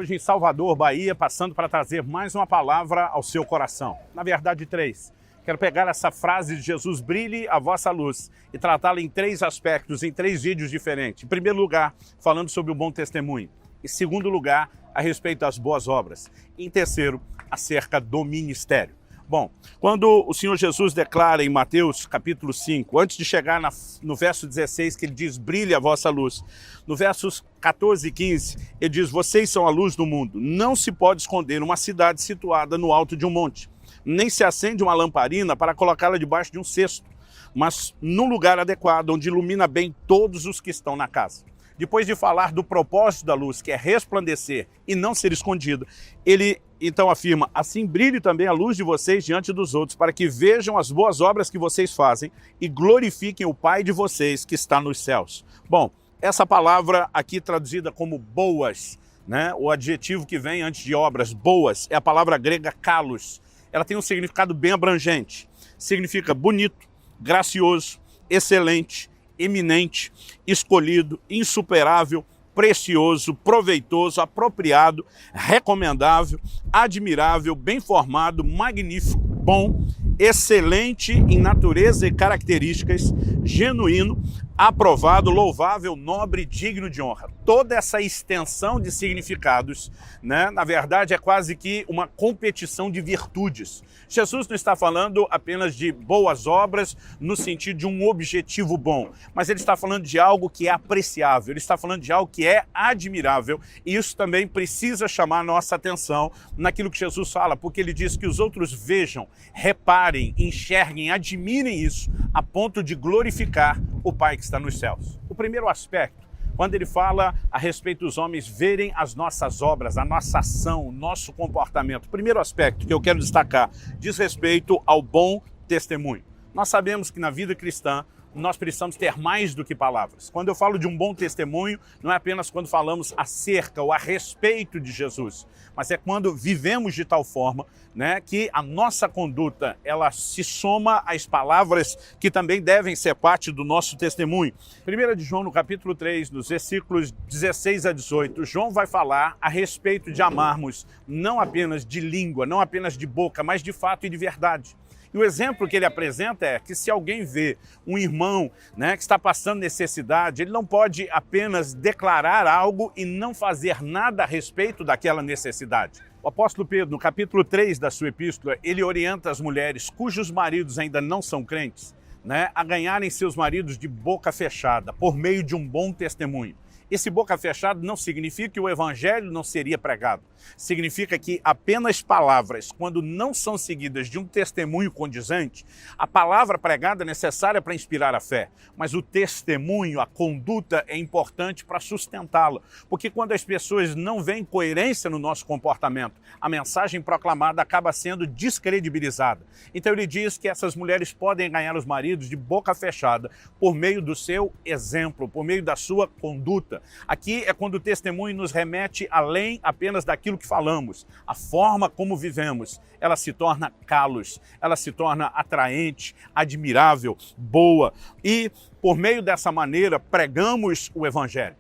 hoje em Salvador, Bahia, passando para trazer mais uma palavra ao seu coração. Na verdade, 3. Quero pegar essa frase de Jesus, brilhe a vossa luz, e tratá-la em 3 aspectos, em 3 vídeos diferentes. Em primeiro lugar, falando sobre o bom testemunho. Em segundo lugar, a respeito das boas obras. E em terceiro, acerca do ministério. Bom, quando o Senhor Jesus declara em Mateus capítulo 5, antes de chegar no verso 16, que ele diz, brilhe a vossa luz. No versos 14 e 15, ele diz, vocês são a luz do mundo. Não se pode esconder uma cidade situada no alto de um monte. Nem se acende uma lamparina para colocá-la debaixo de um cesto, mas num lugar adequado, onde ilumina bem todos os que estão na casa. Depois de falar do propósito da luz, que é resplandecer e não ser escondida, ele então afirma, assim brilhe também a luz de vocês diante dos outros, para que vejam as boas obras que vocês fazem e glorifiquem o Pai de vocês que está nos céus. Bom, essa palavra aqui traduzida como boas, né? O adjetivo que vem antes de obras, boas, é a palavra grega kalos. Ela tem um significado bem abrangente. Significa bonito, gracioso, excelente, eminente, escolhido, insuperável, precioso, proveitoso, apropriado, recomendável, admirável, bem formado, magnífico, bom, excelente em natureza e características, genuíno, aprovado, louvável, nobre, digno de honra. Toda essa extensão de significados, né, na verdade, é quase que uma competição de virtudes. Jesus não está falando apenas de boas obras no sentido de um objetivo bom, mas ele está falando de algo que é apreciável, ele está falando de algo que é admirável, e isso também precisa chamar a nossa atenção naquilo que Jesus fala, porque ele diz que os outros vejam, reparem, enxerguem, admirem isso, a ponto de glorificar o Pai que está nos céus. O primeiro aspecto, quando ele fala a respeito dos homens verem as nossas obras, a nossa ação, o nosso comportamento, o primeiro aspecto que eu quero destacar diz respeito ao bom testemunho. Nós sabemos que na vida cristã nós precisamos ter mais do que palavras. Quando eu falo de um bom testemunho, não é apenas quando falamos acerca ou a respeito de Jesus, mas é quando vivemos de tal forma, né, que a nossa conduta ela se soma às palavras que também devem ser parte do nosso testemunho. 1 de João, no capítulo 3, nos versículos 16 a 18, João vai falar a respeito de amarmos não apenas de língua, não apenas de boca, mas de fato e de verdade. E o exemplo que ele apresenta é que se alguém vê um irmão, né, que está passando necessidade, ele não pode apenas declarar algo e não fazer nada a respeito daquela necessidade. O apóstolo Pedro, no capítulo 3 da sua epístola, ele orienta as mulheres cujos maridos ainda não são crentes, né, a ganharem seus maridos de boca fechada, por meio de um bom testemunho. Esse boca fechada não significa que o evangelho não seria pregado. Significa que apenas palavras, quando não são seguidas de um testemunho condizente, a palavra pregada é necessária para inspirar a fé, mas o testemunho, a conduta é importante para sustentá-la. Porque quando as pessoas não veem coerência no nosso comportamento, a mensagem proclamada acaba sendo descredibilizada. Então ele diz que essas mulheres podem ganhar os maridos de boca fechada por meio do seu exemplo, por meio da sua conduta. Aqui é quando o testemunho nos remete além apenas daquilo que falamos. A forma como vivemos, ela se torna kalos, ela se torna atraente, admirável, boa. E por meio dessa maneira pregamos o evangelho.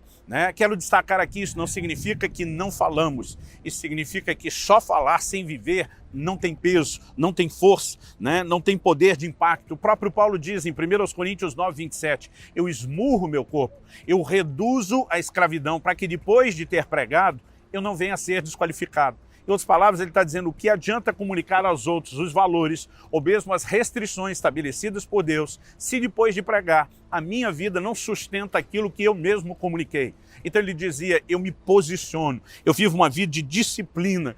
Quero destacar aqui, isso não significa que não falamos, isso significa que só falar sem viver não tem peso, não tem força, não tem poder de impacto. O próprio Paulo diz em 1 Coríntios 9, 27, eu esmurro meu corpo, eu reduzo a escravidão para que depois de ter pregado, eu não venha a ser desqualificado. Em outras palavras, ele está dizendo o que adianta comunicar aos outros os valores ou mesmo as restrições estabelecidas por Deus, se depois de pregar, a minha vida não sustenta aquilo que eu mesmo comuniquei. Então ele dizia, eu me posiciono, eu vivo uma vida de disciplina,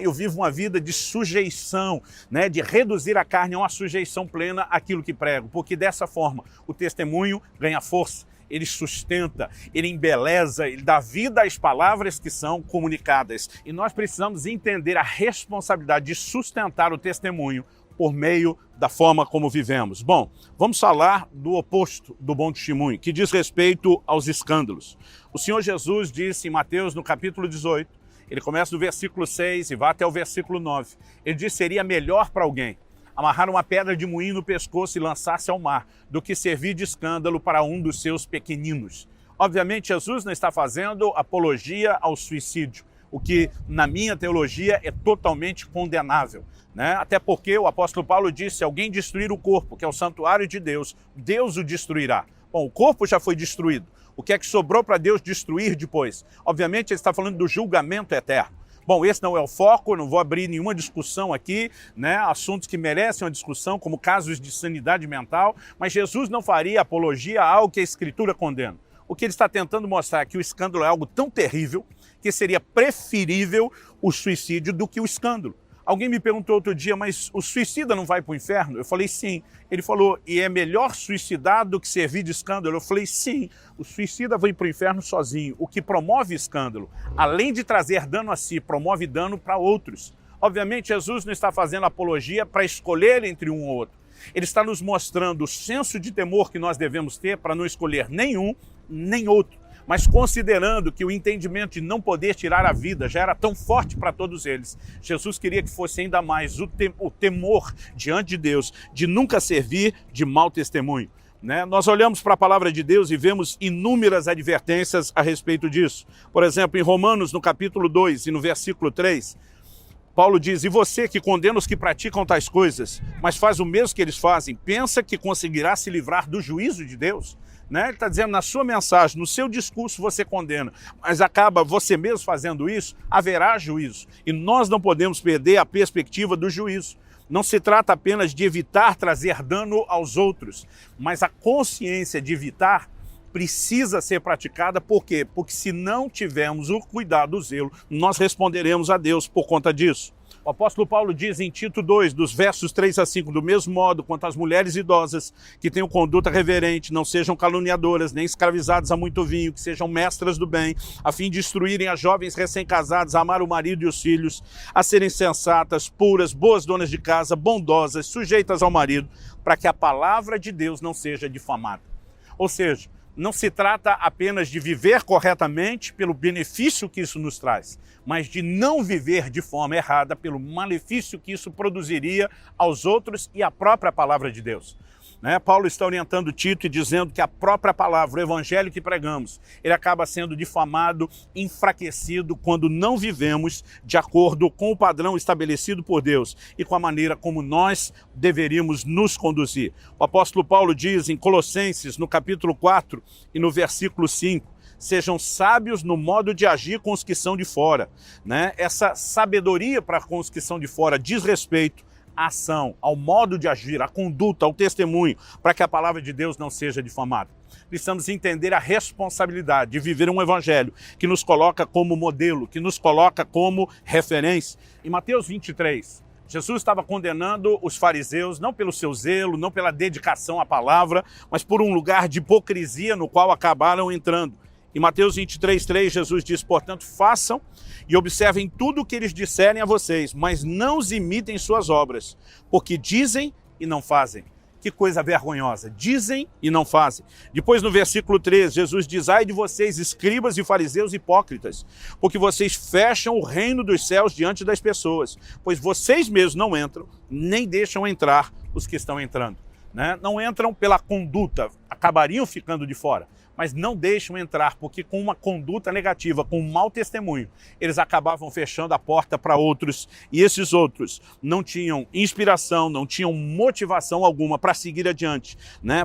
eu vivo uma vida de sujeição, de reduzir a carne a uma sujeição plena àquilo que prego, porque dessa forma o testemunho ganha força. Ele sustenta, ele embeleza, ele dá vida às palavras que são comunicadas. E nós precisamos entender a responsabilidade de sustentar o testemunho por meio da forma como vivemos. Bom, vamos falar do oposto do bom testemunho, que diz respeito aos escândalos. O Senhor Jesus disse em Mateus, no capítulo 18, ele começa do versículo 6 e vai até o versículo 9. Ele diz, seria melhor para alguém amarrar uma pedra de moinho no pescoço e lançar-se ao mar, do que servir de escândalo para um dos seus pequeninos. Obviamente, Jesus não está fazendo apologia ao suicídio, o que na minha teologia é totalmente condenável, né? Até porque o apóstolo Paulo disse: se alguém destruir o corpo, que é o santuário de Deus, Deus o destruirá. Bom, o corpo já foi destruído. O que é que sobrou para Deus destruir depois? Obviamente ele está falando do julgamento eterno. Bom, esse não é o foco, não vou abrir nenhuma discussão aqui, né? Assuntos que merecem uma discussão, como casos de sanidade mental, mas Jesus não faria apologia a algo que a Escritura condena. O que ele está tentando mostrar é que o escândalo é algo tão terrível que seria preferível o suicídio do que o escândalo. Alguém me perguntou outro dia: mas o suicida não vai para o inferno? Eu falei: sim. Ele falou: e é melhor suicidar do que servir de escândalo? Eu falei: sim, o suicida vai para o inferno sozinho. O que promove escândalo, além de trazer dano a si, promove dano para outros. Obviamente, Jesus não está fazendo apologia para escolher entre um ou outro. Ele está nos mostrando o senso de temor que nós devemos ter para não escolher nenhum nem outro. Mas considerando que o entendimento de não poder tirar a vida já era tão forte para todos eles, Jesus queria que fosse ainda mais o temor diante de Deus, de nunca servir de mau testemunho, né? Nós olhamos para a palavra de Deus e vemos inúmeras advertências a respeito disso. Por exemplo, em Romanos, no capítulo 2 e no versículo 3, Paulo diz: e você que condena os que praticam tais coisas, mas faz o mesmo que eles fazem, pensa que conseguirá se livrar do juízo de Deus? Né? Ele está dizendo: na sua mensagem, no seu discurso você condena, mas acaba você mesmo fazendo isso, haverá juízo. E nós não podemos perder a perspectiva do juízo. Não se trata apenas de evitar trazer dano aos outros, mas a consciência de evitar precisa ser praticada. Por quê? Porque se não tivermos o cuidado, o zelo, nós responderemos a Deus por conta disso. O apóstolo Paulo diz em Tito 2, dos versos 3 a 5, do mesmo modo quanto as mulheres idosas que tenham conduta reverente, não sejam caluniadoras, nem escravizadas a muito vinho, que sejam mestras do bem, a fim de instruírem as jovens recém-casadas a amar o marido e os filhos, a serem sensatas, puras, boas donas de casa, bondosas, sujeitas ao marido, para que a palavra de Deus não seja difamada. Ou seja, não se trata apenas de viver corretamente pelo benefício que isso nos traz, mas de não viver de forma errada pelo malefício que isso produziria aos outros e à própria palavra de Deus. Paulo está orientando Tito e dizendo que a própria palavra, o evangelho que pregamos, ele acaba sendo difamado, enfraquecido, quando não vivemos de acordo com o padrão estabelecido por Deus e com a maneira como nós deveríamos nos conduzir. O apóstolo Paulo diz em Colossenses, no capítulo 4 e no versículo 5, sejam sábios no modo de agir com os que são de fora. Essa sabedoria para com os que são de fora diz respeito à ação, ao modo de agir, à conduta, ao testemunho, para que a palavra de Deus não seja difamada. Precisamos entender a responsabilidade de viver um evangelho que nos coloca como modelo, que nos coloca como referência. Em Mateus 23, Jesus estava condenando os fariseus não pelo seu zelo, não pela dedicação à palavra, mas por um lugar de hipocrisia no qual acabaram entrando. Em Mateus 23:3, Jesus diz: portanto, façam e observem tudo o que eles disserem a vocês, mas não os imitem suas obras, porque dizem e não fazem. Que coisa vergonhosa, dizem e não fazem. Depois no versículo 13, Jesus diz: ai de vocês, escribas e fariseus hipócritas, porque vocês fecham o reino dos céus diante das pessoas, pois vocês mesmos não entram, nem deixam entrar os que estão entrando. Não entram pela conduta, acabariam ficando de fora, mas não deixam entrar, porque com uma conduta negativa, com um mau testemunho, eles acabavam fechando a porta para outros, e esses outros não tinham inspiração, não tinham motivação alguma para seguir adiante,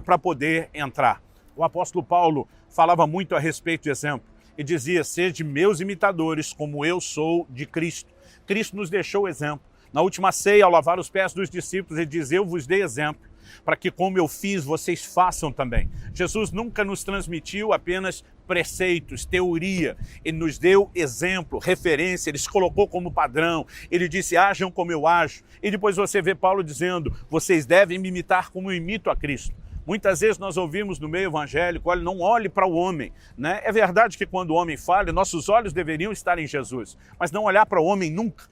para poder entrar. O apóstolo Paulo falava muito a respeito de exemplo, e dizia: sede meus imitadores, como eu sou de Cristo. Cristo nos deixou exemplo. Na última ceia, ao lavar os pés dos discípulos, ele diz: eu vos dei exemplo, para que como eu fiz, vocês façam também. Jesus nunca nos transmitiu apenas preceitos, teoria. Ele nos deu exemplo, referência, ele se colocou como padrão. Ele disse: ajam como eu ajo. E depois você vê Paulo dizendo: vocês devem me imitar como eu imito a Cristo. Muitas vezes nós ouvimos no meio evangélico: olha, não olhe para o homem. É verdade que quando o homem falha, nossos olhos deveriam estar em Jesus, mas não olhar para o homem nunca.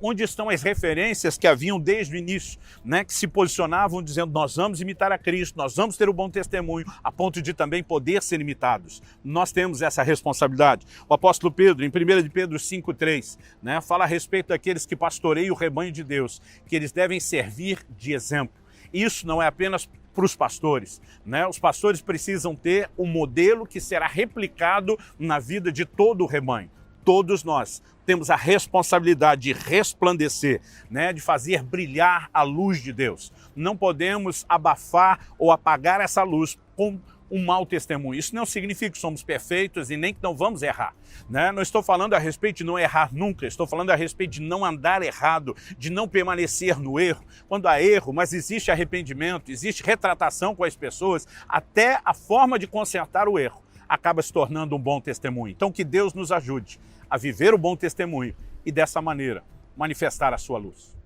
Onde estão as referências que haviam desde o início, que se posicionavam dizendo: nós vamos imitar a Cristo, nós vamos ter o bom testemunho, a ponto de também poder ser imitados. Nós temos essa responsabilidade. O apóstolo Pedro, em 1 de Pedro 5:3, fala a respeito daqueles que pastoreiam o rebanho de Deus, que eles devem servir de exemplo. Isso não é apenas para os pastores, Os pastores precisam ter um modelo que será replicado na vida de todo o rebanho. todos nós temos a responsabilidade de resplandecer, né, de fazer brilhar a luz de Deus. Não podemos abafar ou apagar essa luz com um mau testemunho. Isso não significa que somos perfeitos e nem que não vamos errar, né? Não estou falando a respeito de não errar nunca, estou falando a respeito de não andar errado, de não permanecer no erro. Quando há erro, mas existe arrependimento, existe retratação com as pessoas, até a forma de consertar o erro acaba se tornando um bom testemunho. Então que Deus nos ajude a viver o bom testemunho e dessa maneira manifestar a sua luz.